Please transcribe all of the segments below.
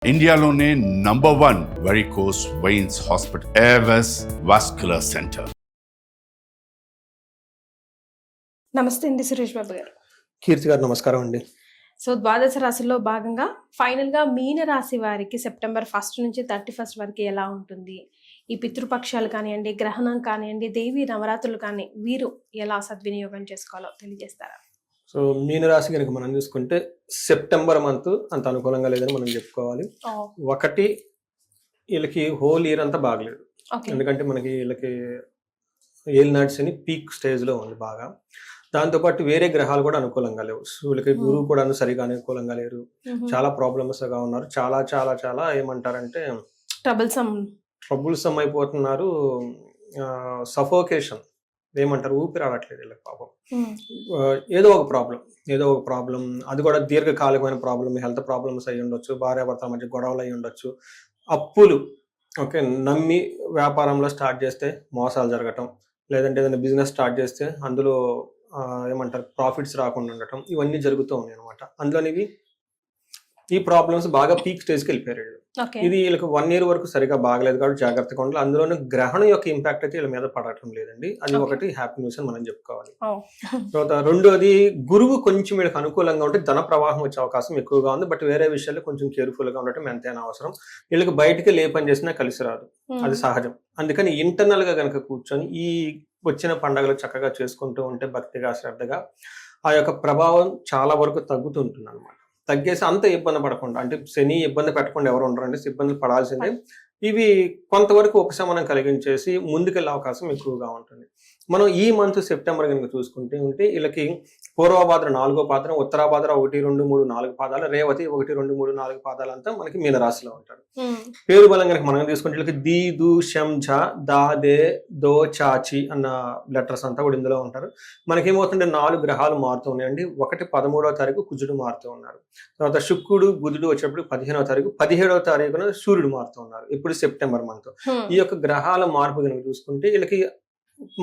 ఇండియాలోనే #1 varicose veins hospital Avis vascular centre. నమస్తే అండి సురేష్ బాబు గారు. కీర్తి గారు నమస్కారం అండి. సో ద్వాదశ రాశుల్లో భాగంగా ఫైనల్గా మీన రాశి వారికి సెప్టెంబర్ 1 నుంచి 31 వరకు ఎలా ఉంటుంది, ఈ పితృపక్షాలు కానివ్వండి, గ్రహణం కానివ్వండి, దేవీ నవరాత్రులు కానీ వీరు ఎలా సద్వినియోగం చేసుకోవాలో తెలియజేస్తారా? సో మీనరాశి కనుక మనం చూసుకుంటే సెప్టెంబర్ మంత్ అంత అనుకూలంగా లేదని మనం చెప్పుకోవాలి. ఒకటి వీళ్ళకి హోల్ ఇయర్ అంతా బాగలేదు, ఎందుకంటే మనకి వీళ్ళకి ఏలినాటి శని పీక్ స్టేజ్ లో ఉంది బాగా. దాంతోపాటు వేరే గ్రహాలు కూడా అనుకూలంగా లేవు. వీళ్ళకి గురువు కూడా సరిగా అనుకూలంగా లేరు, చాలా ప్రాబ్లమ్స్ గా ఉన్నారు. చాలా చాలా చాలా ఏమంటారంటే ట్రబుల్సమ్ అయిపోతున్నారు. సఫోకేషన్ ఏమంటారు, ఊపిరి ఆడట్లేదు వీళ్ళకి పాపం. ఏదో ఒక ప్రాబ్లం, అది కూడా దీర్ఘకాలికమైన ప్రాబ్లం, హెల్త్ ప్రాబ్లమ్స్ అయ్యి ఉండొచ్చు, భార్యాభర్తల మధ్య గొడవలు అయ్యి ఉండొచ్చు, అప్పులు, ఓకే, నమ్మి వ్యాపారంలో స్టార్ట్ చేస్తే మోసాలు జరగటం, లేదంటే ఏదైనా బిజినెస్ స్టార్ట్ చేస్తే అందులో ఏమంటారు ప్రాఫిట్స్ రాకుండా ఉండటం, ఇవన్నీ జరుగుతూ ఉన్నాయి అనమాట. అందులోనివి ఈ ప్రాబ్లమ్స్ బాగా పీక్ స్టేజ్కి వెళ్ళిపోయారు. ఇది వీళ్ళకి 1 year వరకు సరిగా బాగలేదు కాబట్టి జాగ్రత్తగా ఉండాలి. అందులోనే గ్రహణం యొక్క ఇంపాక్ట్ అయితే వీళ్ళ మీద పడటం లేదండి, అది ఒకటి హ్యాపీ న్యూస్ అని మనం చెప్పుకోవాలి. తర్వాత రెండోది, గురువు కొంచెం వీళ్ళకి అనుకూలంగా ఉంటే ధన ప్రవాహం వచ్చే అవకాశం ఎక్కువగా ఉంది. బట్ వేరే విషయాల్లో కొంచెం కేర్ఫుల్ గా ఉండటం ఎంతైనా అవసరం. వీళ్ళకి బయటకి ఏ పని చేసినా కలిసి రాదు, అది సహజం. అందుకని ఇంటర్నల్ గా కనుక కూర్చొని ఈ వచ్చిన పండుగలు చక్కగా చేసుకుంటూ ఉంటే భక్తిగా శ్రద్ధగా ఆ యొక్క ప్రభావం చాలా వరకు తగ్గుతుంటుంది అనమాట. తగ్గేసి అంత ఇబ్బంది పడకుండా, అంటే శని ఇబ్బంది పెట్టకుండా ఎవరు ఉండరండి, ఇబ్బందులు పడాల్సిందే. ఇవి కొంతవరకు ఉపశమనం కలిగించేసి ముందుకెళ్ళే అవకాశం ఎక్కువగా ఉంటుంది. మనం ఈ మంత్ సెప్టెంబర్ కనుక చూసుకుంటే వీళ్ళకి పూర్వభాద్ర 4వ పాదం, ఉత్తరాభాద్ర 1, 2, 3, 4 పాదాలు, రేవతి 1, 2, 3, 4 పాదాలు అంతా మనకి మీనరాశిలో ఉంటారు. పేరు బలం కనుక మనం తీసుకుంటే వీళ్ళకి ది, దు, శం, ఝ, దా, దే, దో, చాచి అన్న లెటర్స్ అంతా కూడా ఇందులో ఉంటారు. మనకేమవుతుంటే 4 గ్రహాలు మారుతూ ఉన్నాయండి. ఒకటి 13వ తారీఖు కుజుడు మారుతూ ఉన్నారు. తర్వాత శుక్రుడు, బుధుడు వచ్చేప్పుడు 15వ తారీఖు, 17వ తారీఖున సూర్యుడు మారుతూ ఉన్నారు. ఇప్పుడు సెప్టెంబర్ మంత్. ఈ యొక్క గ్రహాల మార్పు కనుక చూసుకుంటే వీళ్ళకి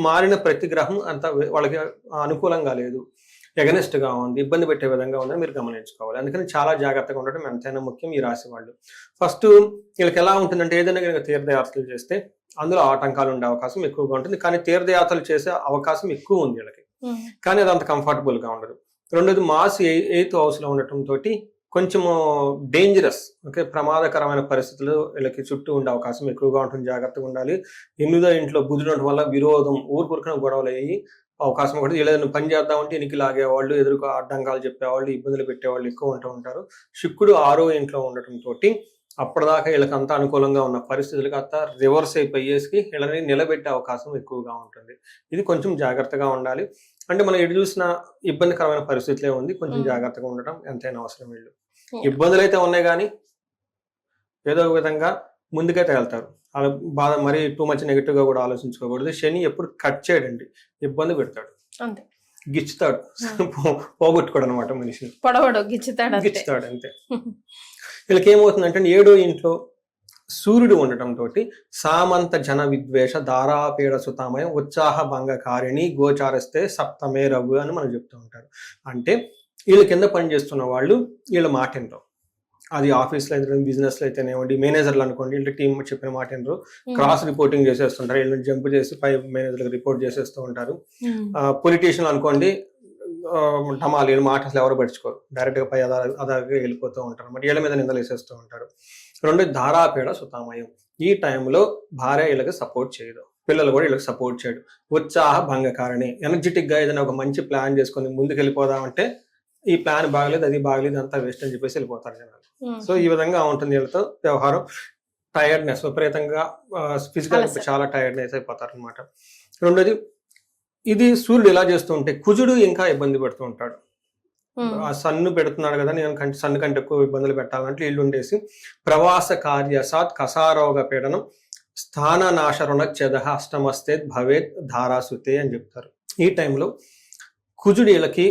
మారిన ప్రతి గ్రహం అంత వాళ్ళకి అనుకూలంగా లేదు, ఎగనెస్ట్ గా ఉంది, ఇబ్బంది పెట్టే విధంగా ఉందని మీరు గమనించుకోవాలి. అందుకని చాలా జాగ్రత్తగా ఉండటం ఎంతైనా ముఖ్యం ఈ రాశి వాళ్ళు. ఫస్ట్ వీళ్ళకి ఎలా ఉంటుందంటే, ఏదైనా కనుక తీర్థయాత్రలు చేస్తే అందులో ఆటంకాలు ఉండే అవకాశం ఎక్కువగా ఉంటుంది. కానీ తీర్థయాత్రలు చేసే అవకాశం ఎక్కువ ఉంది వీళ్ళకి, కానీ అది అంత కంఫర్టబుల్ గా ఉండదు. రెండోది, మాస్ 8th house లో ఉండటం తోటి కొంచెము డేంజరస్, ఓకే, ప్రమాదకరమైన పరిస్థితులు వీళ్ళకి చుట్టూ ఉండే అవకాశం ఎక్కువగా ఉంటుంది. జాగ్రత్తగా ఉండాలి. 8వ ఇంట్లో బుధుడు ఉండటం వల్ల విరోధం, ఊరుకురుకున గొడవలు అయ్యి అవకాశం కూడా. ఏదైనా పని చేద్దామంటే ఎనికి లాగేవాళ్ళు, ఎదురుకు అడ్డంకాలు చెప్పేవాళ్ళు, ఇబ్బందులు పెట్టేవాళ్ళు ఎక్కువ ఉంటూ ఉంటారు. శుక్రుడు 6వ ఇంట్లో ఉండటం తోటి అప్పటిదాకా వీళ్ళకి అంతా అనుకూలంగా ఉన్న పరిస్థితులకు అంతా రివర్స్ అయిపోయేసి వీళ్ళని నిలబెట్టే అవకాశం ఎక్కువగా ఉంటుంది. ఇది కొంచెం జాగ్రత్తగా ఉండాలి. అంటే మనం ఎటు చూసిన ఇబ్బందికరమైన పరిస్థితులే ఉంది, కొంచెం జాగ్రత్తగా ఉండటం ఎంతైనా అవసరం. వీళ్ళు ఇబ్బందులు అయితే ఉన్నాయి, కానీ ఏదో ఒక విధంగా ముందుకైతే వెళ్తారు. అలా బాధ మరీ టూ మచ్ నెగిటివ్ గా కూడా ఆలోచించుకోకూడదు. శని ఎప్పుడు కట్ చేయడండి, ఇబ్బంది పెడతాడు, గిచ్చుతాడు, పోగొట్టుకోడు అనమాట మనిషిని, గిచ్చుతాడు అంతే. వీళ్ళకి ఏమవుతుందంటే 7వ ఇంట్లో సూర్యుడు ఉండటం తోటి సామంత జన విద్వేష ధారాపీడ సుతామయం ఉత్సాహ భంగకారిణి గోచారస్తే సప్తమే రఘు అని మనం చెప్తూ ఉంటారు. అంటే వీళ్ళ కింద పని చేస్తున్న వాళ్ళు వీళ్ళ మాట వినరు. అది ఆఫీస్లో అయితే, బిజినెస్ లో అయితేనేవ్వండి, మేనేజర్లు అనుకోండి, వీళ్ళ టీం చెప్పిన మాట వినరు, క్రాస్ రిపోర్టింగ్ చేసేస్తుంటారు, వీళ్ళని జంప్ చేసి పై మేనేజర్లకు రిపోర్ట్ చేసేస్తూ ఉంటారు. పొలిటీషియన్ అనుకోండి, డమాలి, వీళ్ళ మాట అసలు ఎవరు పట్టించుకోరు, డైరెక్ట్ గా పై అదాగా వెళ్ళిపోతూ ఉంటారు, మరి వీళ్ళ మీద నిందలు వేసేస్తూ ఉంటారు. రెండు, ధారాపీడ సుతామయం. ఈ టైంలో భార్య వీళ్ళకి సపోర్ట్ చేయదు, పిల్లలు కూడా వీళ్ళకి సపోర్ట్ చేయడు. ఉత్సాహ భంగకారిణి, ఎనర్జెటిక్ గా ఏదైనా ఒక మంచి ప్లాన్ చేసుకొని ముందుకు వెళ్ళిపోదామంటే ఈ ప్లాన్ బాగలేదు, అది బాగలేదు, అంతా వేస్ట్ అని చెప్పేసి వెళ్ళిపోతారు జనాలు. సో ఈ విధంగా ఉంటుంది వీళ్ళతో వ్యవహారం. టైర్డ్నెస్ విపరీతంగా, ఫిజికల్ చాలా టైర్డ్నెస్ అయిపోతారు అనమాట. రెండోది, ఇది సూర్యుడు ఎలా చేస్తూ ఉంటే కుజుడు ఇంకా ఇబ్బంది పెడుతూ ఉంటాడు. ఆ సన్ను పెడుతున్నాడు కదా, నేను సన్ను కంటే ఎక్కువ ఇబ్బందులు పెట్టాలంటే ఇల్లు ఉండేసి ప్రవాస కార్యసాత్ కసారోగ పీడనం స్థాన నాశరుణ చెదహ అష్టమస్తే భవేత్ ధారాసుతే అని చెప్తారు. ఈ టైంలో కుజుడు వీళ్ళకి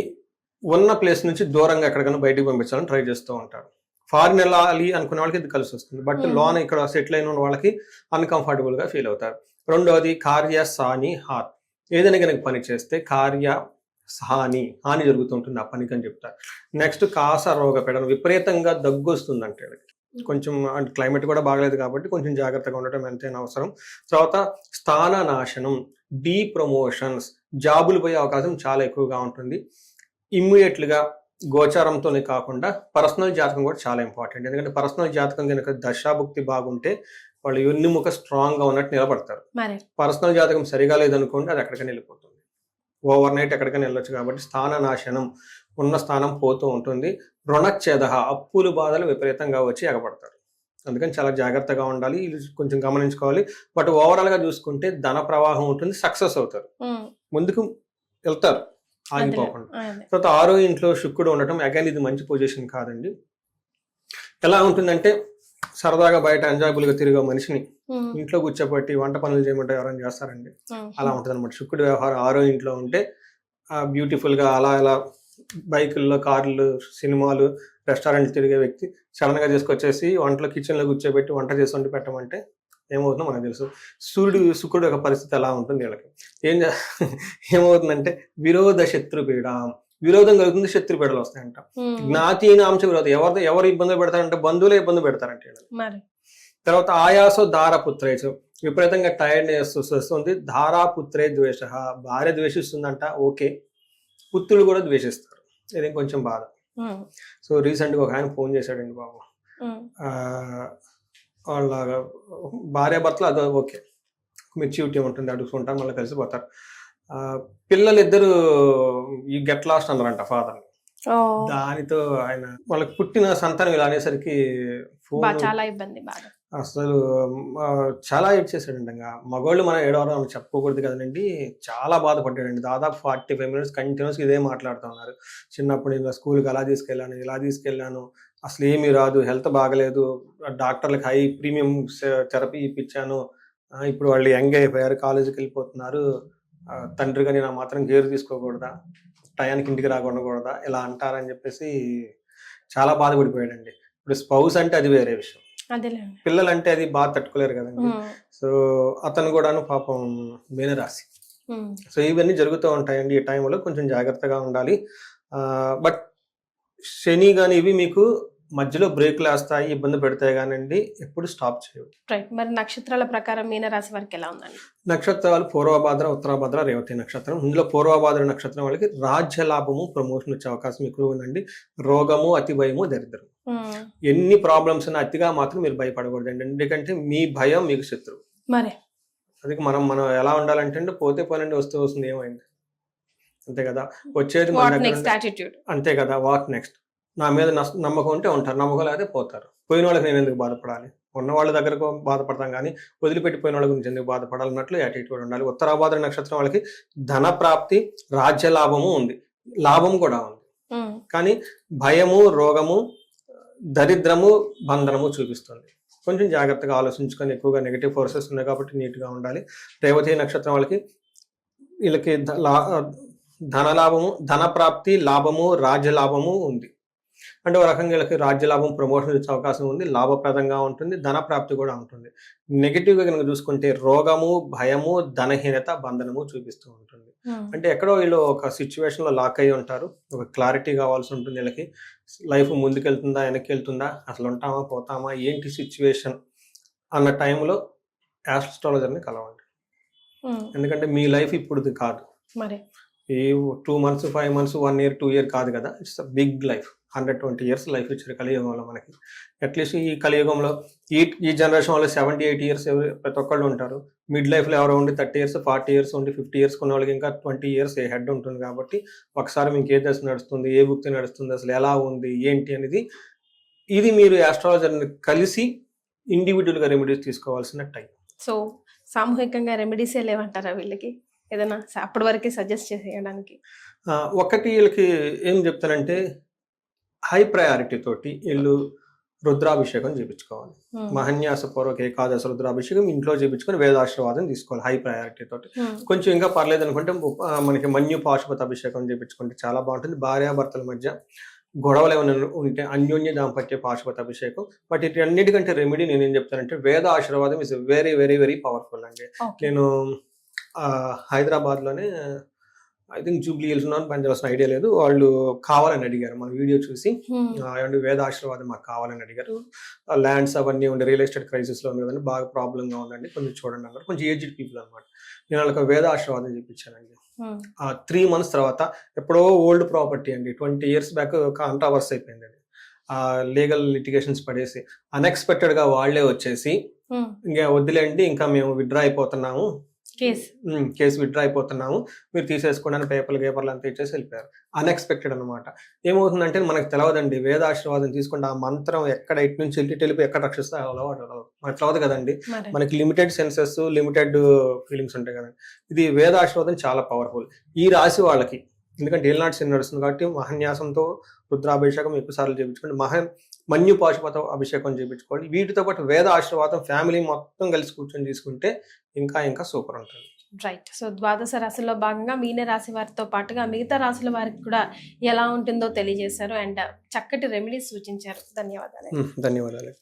ఉన్న ప్లేస్ నుంచి దూరంగా ఎక్కడికైనా బయటకు పంపించాలని ట్రై చేస్తూ ఉంటాడు. ఫారిన్ వెళ్ళాలి అనుకునే వాళ్ళకి ఇది కలిసి వస్తుంది, బట్ లోన్ ఇక్కడ సెటిల్ అయిన వాళ్ళకి అన్కంఫర్టబుల్ గా ఫీల్ అవుతారు. రెండవది, కార్య సాని హాత్, ఏదైనా కనుక పని చేస్తే కార్య హాని జరుగుతుంటుంది ఆ పనికి అని చెప్తారు. నెక్స్ట్, కాస రోగ పీడనం, విపరీతంగా దగ్గు వస్తుందంటే కొంచెం అంటే క్లైమేట్ కూడా బాగలేదు కాబట్టి కొంచెం జాగ్రత్తగా ఉండటం ఎంతైనా అవసరం. తర్వాత స్థాన నాశనం, ప్రమోషన్స్, జాబులు పోయే అవకాశం చాలా ఎక్కువగా ఉంటుంది. ఇమ్మీడియట్లుగా గోచారంతోనే కాకుండా పర్సనల్ జాతకం కూడా చాలా ఇంపార్టెంట్. ఎందుకంటే పర్సనల్ జాతకం కనుక దశాభుక్తి బాగుంటే వాళ్ళు ఎన్నుముక స్ట్రాంగ్గా ఉన్నట్టు నిలబడతారు. పర్సనల్ జాతకం సరిగా లేదనుకోండి అది ఎక్కడికైనా వెళ్ళిపోతుంది, ఓవర్ నైట్ ఎక్కడికైనా వెళ్ళొచ్చు. కాబట్టి స్థాన నాశనం, ఉన్న స్థానం పోతూ ఉంటుంది. రుణచ్ఛేద, అప్పులు బాధలు విపరీతంగా వచ్చి ఎగబడతారు. అందుకని చాలా జాగ్రత్తగా ఉండాలి, ఇది కొంచెం గమనించుకోవాలి. బట్ ఓవరాల్గా చూసుకుంటే ధన ప్రవాహం ఉంటుంది, సక్సెస్ అవుతారు, ముందుకు వెళ్తారు ఆగిపోకుండా. తర్వాత 6వ ఇంట్లో శుక్రుడు ఉండటం, అగైన్ ఇది మంచి పొజిషన్ కాదండి. ఎలా ఉంటుందంటే సరదాగా బయట ఎంజాయబుల్గా తిరిగే మనిషిని ఇంట్లో కూర్చోబెట్టి వంట పనులు చేయమంటే ఎవరైనా చేస్తారండి? అలా ఉంటుంది అనమాట. శుక్రుడి వ్యవహారం 6వ ఇంట్లో ఉంటే బ్యూటిఫుల్గా అలా ఇలా బైకుల్లో, కార్లు, సినిమాలు, రెస్టారెంట్లు తిరిగే వ్యక్తి సడన్గా తీసుకొచ్చేసి వంటలో కిచెన్లో కూర్చోబెట్టి వంట చేసి వండి పెట్టమంటే ఏమవుతుందో మనకు తెలుసు. శుక్రుడు యొక్క పరిస్థితి ఎలా ఉంటుంది వీళ్ళకి. ఏమవుతుందంటే విరోధ శత్రుపీడ, విరోధం కలుగుతుంది, శత్రుపీడలు వస్తాయంట. జ్ఞాతీనాంశ విరోధం, ఎవరు ఇబ్బందులు పెడతారంటే బంధువులే ఇబ్బంది పెడతారంటే. తర్వాత ఆయాసో ధారాపుత్రేచు, విపరీతంగా టైర్డ్నెస్ వస్తుంది. ధారాపుత్రే ద్వేష, భార్య ద్వేషిస్తుందంట, ఓకే, పుత్రులు కూడా ద్వేషిస్తారు, ఇది కొంచెం బాధ. సో రీసెంట్గా ఒక ఆయన ఫోన్ చేశాడండి బాబు, వాళ్ళ భార్యాభర్తలు అదో ఓకే, మెచ్యూరిటీ ఉంటుంది, అడుగుతుంటారు, మళ్ళీ కలిసిపోతారు. పిల్లలిద్దరు ఈ గెట్ లాస్ట్ అన్నారంట ఫాదర్. దానితో ఆయన వాళ్ళకి పుట్టిన సంతానం ఇలా అనేసరికి చాలా ఇబ్బంది, అసలు చాలా ఏడ్ చేశాడండి. ఇంకా మగవాళ్ళు మనం ఏడవరం చెప్పకూడదు కదండి, చాలా బాధపడ్డాడండి. దాదాపు 45 minutes కంటిన్యూస్ ఇదే మాట్లాడుతూ ఉన్నారు. చిన్నప్పుడు నేను స్కూల్కి అలా తీసుకెళ్ళాను, ఇలా తీసుకెళ్ళాను, అసలు ఏమీ రాదు, హెల్త్ బాగలేదు, డాక్టర్లకు హై ప్రీమియం థెరపీ ఇప్పించాను, ఇప్పుడు వాళ్ళు యంగ్ అయిపోయారు, కాలేజీకి వెళ్ళిపోతున్నారు, తండ్రిగా నేను మాత్రం కేర్ తీసుకోకూడదా, టయానికి ఇంటికి రాకూడదా, ఇలా అంటారని చెప్పేసి చాలా బాధపడిపోయాడండి. ఇప్పుడు స్పౌస్ అంటే అది వేరే విషయం, పిల్లలు అంటే అది బాగా తట్టుకోలేరు కదండి. సో అతను కూడాను పాపం మీనరాశి. సో ఇవన్నీ జరుగుతూ ఉంటాయండి. ఈ టైంలో కొంచెం జాగ్రత్తగా ఉండాలి. బట్ శని కానీ ఇవి మీకు మధ్యలో బ్రేక్లు వేస్తాయి, ఇబ్బంది పెడతాయి కానండి, ఎప్పుడు స్టాప్ చేయవు. మరి నక్షత్రాల ప్రకారం మీనరాశి వారికి ఎలా ఉందండి? నక్షత్రాలు పూర్వభాద్ర, ఉత్తరాభాద్ర, రేవతి నక్షత్రం. ఇందులో పూర్వభాద్ర నక్షత్రం వాళ్ళకి రాజ్య లాభము, ప్రమోషన్ వచ్చే అవకాశం ఎక్కువ ఉందండి. రోగము, అతి భయము, దరిద్రం. ఎన్ని ప్రాబ్లమ్స్ ఉన్నా అతిగా మాత్రం మీరు భయపడకూడదండి, ఎందుకంటే మీ భయం మీకు శత్రువు. మరి అది మనం ఎలా ఉండాలంటే పోతే పోనండి, వస్తుంది, ఏమైంది, అంతే కదా, వచ్చేది అంతే కదా. వాట్ నెక్స్ట్, నా మీద నమ్మకం ఉంటే ఉంటారు, నమ్మకం లేకపోతే పోతారు. పోయిన వాళ్ళకి నేను ఎందుకు బాధపడాలి, ఉన్న వాళ్ళ దగ్గరకు బాధపడతాం కానీ వదిలిపెట్టిపోయిన వాళ్ళ గురించి ఎందుకు బాధపడాలన్నట్లు యాటిట్యూడ్ ఉండాలి. ఉత్తరాభాద్ర నక్షత్రం వాళ్ళకి ధన ప్రాప్తి, రాజ్య లాభము ఉంది, లాభం కూడా ఉంది, కానీ భయము, రోగము, దరిద్రము, బంధనము చూపిస్తుంది. కొంచెం జాగ్రత్తగా ఆలోచించుకొని, ఎక్కువగా నెగిటివ్ ఫోర్సెస్ ఉన్నాయి కాబట్టి నీట్గా ఉండాలి. రేవతి నక్షత్రం వాళ్ళకి వీళ్ళకి ధన లాభము, ధన ప్రాప్తి, లాభము, రాజ్య లాభము ఉంది. అంటే ఒక రకంగా వీళ్ళకి రాజ్య లాభం, ప్రమోషన్ వచ్చే అవకాశం ఉంది, లాభప్రదంగా ఉంటుంది, ధన ప్రాప్తి కూడా ఉంటుంది. నెగిటివ్గా కనుక చూసుకుంటే రోగము, భయము, ధనహీనత, బంధనము చూపిస్తూ ఉంటుంది. అంటే ఎక్కడో వీళ్ళు ఒక సిచ్యువేషన్లో లాక్ అయ్యి ఉంటారు, ఒక క్లారిటీ కావాల్సి ఉంటుంది వీళ్ళకి. లైఫ్ ముందుకెళ్తుందా, వెనక్కి వెళ్తుందా, అసలు ఉంటామా పోతామా, ఏంటి సిచ్యువేషన్ అన్న టైంలో ఆస్ట్రాలజర్ని కలవండి. ఎందుకంటే మీ లైఫ్ ఇప్పుడు కాదు, ఈ 2 months, 5 months, 1 year, 2 year కాదు కదా, it's a big life. 120 years life ఇచ్చారు కలియుగంలో మనకి. అట్లీస్ట్ ఈ కలియుగంలో ఈ జనరేషన్ వాళ్ళు 78 years ప్రతి ఒక్కళ్ళు ఉంటారు. మిడ్ లైఫ్లో ఎవరో ఉండి 30 years, 40 years ఉండి 50 years కొన్న వాళ్ళకి ఇంకా 20 years హెడ్ ఉంటుంది. కాబట్టి ఒకసారి మీకు ఏ దశ నడుస్తుంది, ఏ భుక్తి నడుస్తుంది, అసలు ఎలా ఉంది, ఏంటి అనేది ఇది మీరు ఆస్ట్రాలజర్ని కలిసి ఇండివిజువల్గా రెమెడీస్ తీసుకోవాల్సిన టైం. సో సామూహికంగా రెమెడీస్ లేవంటారా వీళ్ళకి, ఏదైనా అప్పటి వరకే సజెస్ట్ చేయడానికి? ఒకటి వీళ్ళకి ఏం చెప్తానంటే, హై ప్రయారిటీ తోటి వీళ్ళు రుద్రాభిషేకం చేయించుకోవాలి. మహన్యాసపూర్వక ఏకాదశ రుద్రాభిషేకం ఇంట్లో చేయించుకొని వేదాశీర్వాదం తీసుకోవాలి హై ప్రయారిటీ తోటి. కొంచెం ఇంకా పర్లేదు అనుకుంటే మనకి మన్యు పాశుపత అభిషేకం చేయించుకుంటే చాలా బాగుంటుంది. భార్యాభర్తల మధ్య గొడవలు ఏమైనా ఉంటే అన్యోన్య దాంపత్య పాశుపత అభిషేకం. బట్ ఇటు అన్నిటికంటే రెమెడీ నేనేం చెప్తానంటే వేద ఆశీర్వాదం is very very very powerful అండి. నేను హైదరాబాద్లోనే ఐ థింక్ జూబ్లీ హిల్స్ ఉన్నాను, పని చేయాల్సిన ఐడియా లేదు. వాళ్ళు కావాలని అడిగారు మన వీడియో చూసి, ఏమంటే వేద ఆశీర్వాదం మాకు కావాలని అడిగారు. ల్యాండ్స్ అవన్నీ ఉండే రియల్ ఎస్టేట్ క్రైసిస్లో ఉంది కదండి, బాగా ప్రాబ్లంగా ఉందండి, కొంచెం చూడండి అన్నారు. కొంచెం ఏజ్డ్ పీపుల్ అనమాట. నేను వాళ్ళకి వేద ఆశీర్వాదం చెప్పించానండి. 3 months తర్వాత, ఎప్పుడో ఓల్డ్ ప్రాపర్టీ అండి, 20 years బ్యాక్ కాంట్రావర్స్ అయిపోయింది అది. లీగల్ లిటిగేషన్స్ పడేసి అన్ఎక్స్పెక్టెడ్గా వాళ్ళే వచ్చేసి ఇంకా వద్దులేండి, ఇంకా మేము విత్డ్రా అయిపోతున్నాము, కేసు విత్డ్రా అయిపోతున్నాము, మీరు తీసేసుకోవడానికి పేపర్లు అంతా ఇచ్చేసి వెళ్ళిపోయారు. అన్ఎక్స్పెక్టెడ్ అనమాట. ఏమవుతుందంటే మనకు తెలియదండి, వేద ఆశీర్వాదం తీసుకుంటే ఆ మంత్రం ఎక్కడ ఇటు నుంచి వెళ్ళిపోయి ఎక్కడ రక్షిస్తే మనకు తెలియదు కదండి. మనకి లిమిటెడ్ సెన్సెస్, లిమిటెడ్ ఫీలింగ్స్ ఉంటాయి కదండి. ఇది వేద ఆశీర్వాదం చాలా పవర్ఫుల్ ఈ రాశి వాళ్ళకి. ఎందుకంటే ఏలినాటి శని నడుస్తుంది కాబట్టి మహాన్యాసంతో రుద్రాభిషేకం ఎక్కువ సార్లు చేయించుకోండి, మన్యు పాశుపత అభిషేకం చేయించుకోండి. వీటితో పాటు వేద ఆశీర్వాదం ఫ్యామిలీ మొత్తం కలిసి కూర్చొని తీసుకుంటే ఇంకా సూపర్ ఉంటుంది. రైట్. సో ద్వాదశ రాశుల్లో భాగంగా మీన రాశి వారితో పాటుగా మిగతా రాశుల వారికి కూడా ఎలా ఉంటుందో తెలియజేశారు అండ్ చక్కటి రెమెడీస్ సూచించారు. ధన్యవాదాలు. ధన్యవాదాలు.